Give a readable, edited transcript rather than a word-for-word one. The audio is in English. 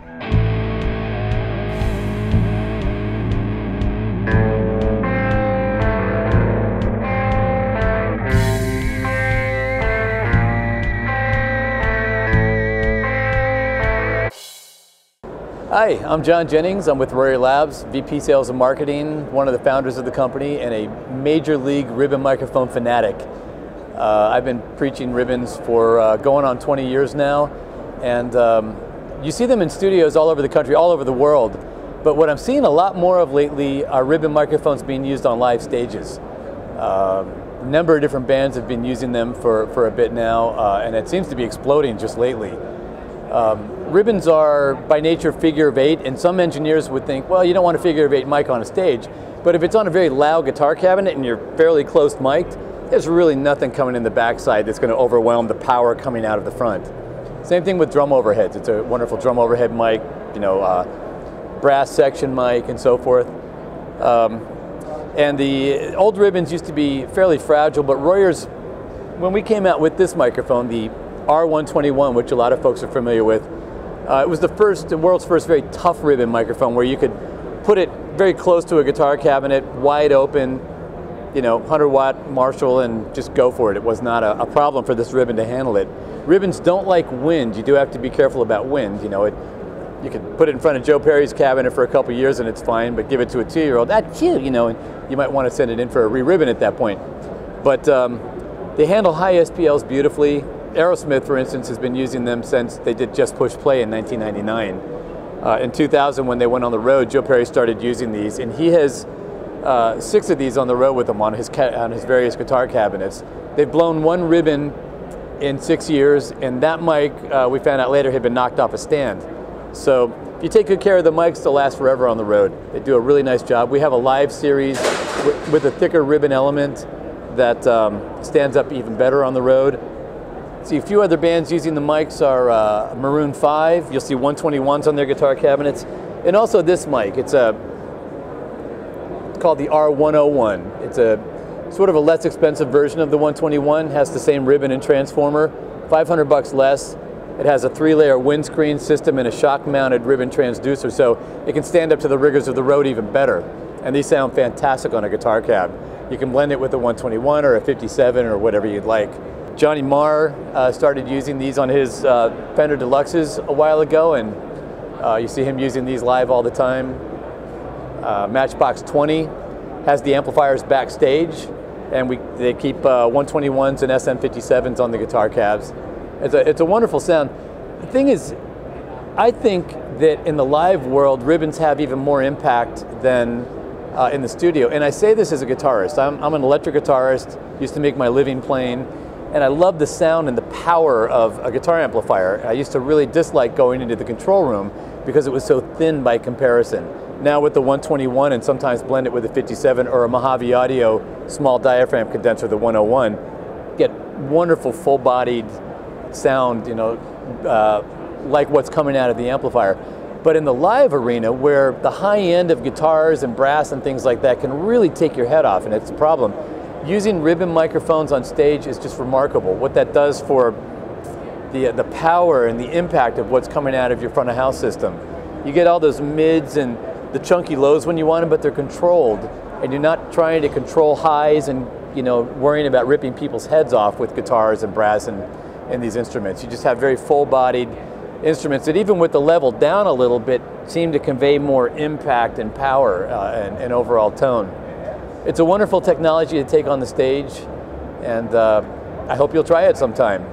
Hi, I'm John Jennings. I'm with Royer Labs, VP Sales and Marketing, one of the founders of the company, and a major league ribbon microphone fanatic. I've been preaching ribbons for going on 20 years now, and you see them in studios all over the country, all over the world. But what I'm seeing a lot more of lately are ribbon microphones being used on live stages. A number of different bands have been using them for a bit now, and it seems to be exploding just lately. Ribbons are by nature figure of eight, and some engineers would think, well, you don't want a figure of eight mic on a stage, but if it's on a very loud guitar cabinet and you're fairly close mic'd, there's really nothing coming in the backside that's going to overwhelm the power coming out of the front. Same thing with drum overheads. It's a wonderful drum overhead mic, brass section mic and so forth. And the old ribbons used to be fairly fragile, but Royer's, when we came out with this microphone, the R121, which a lot of folks are familiar with, it was the world's first very tough ribbon microphone where you could put it very close to a guitar cabinet, wide open, 100-watt Marshall, and just go for it. It was not a problem for this ribbon to handle it. Ribbons don't like wind. You do have to be careful about wind. You could put it in front of Joe Perry's cabinet for a couple years and it's fine, but give it to a 2-year-old, that's cute, and you might want to send it in for a re-ribbon at that point. But they handle high SPLs beautifully. Aerosmith, for instance, has been using them since they did Just Push Play in 1999. In 2000, when they went on the road, Joe Perry started using these, and he has 6 of these on the road with him on his various guitar cabinets. They've blown one ribbon in 6 years, and that mic, we found out later, had been knocked off a stand. So if you take good care of the mics, they'll last forever on the road. They do a really nice job. We have a live series with a thicker ribbon element that stands up even better on the road. See, a few other bands using the mics are Maroon 5. You'll see 121s on their guitar cabinets. And also this mic. It's called the R101. It's a sort of a less expensive version of the 121. Has the same ribbon and transformer. $500 less. It has a 3-layer windscreen system and a shock-mounted ribbon transducer, so it can stand up to the rigors of the road even better. And these sound fantastic on a guitar cab. You can blend it with a 121 or a 57 or whatever you'd like. Johnny Marr started using these on his Fender Deluxes a while ago, and you see him using these live all the time. Matchbox 20 has the amplifiers backstage, and they keep 121s and SM57s on the guitar cabs. It's a wonderful sound. The thing is, I think that in the live world, ribbons have even more impact than in the studio. And I say this as a guitarist. I'm an electric guitarist, used to make my living playing, and I love the sound and the power of a guitar amplifier. I used to really dislike going into the control room because it was so thin by comparison. Now with the 121 and sometimes blend it with a 57 or a Mojave Audio small diaphragm condenser, the 101, you get wonderful full-bodied sound, like what's coming out of the amplifier. But in the live arena, where the high end of guitars and brass and things like that can really take your head off, and it's a problem, using ribbon microphones on stage is just remarkable. What that does for the power and the impact of what's coming out of your front of house system. You get all those mids and the chunky lows when you want them, but they're controlled, and you're not trying to control highs and worrying about ripping people's heads off with guitars and brass and these instruments. You just have very full-bodied instruments that, even with the level down a little bit, seem to convey more impact and power and overall tone. It's a wonderful technology to take on the stage, and I hope you'll try it sometime.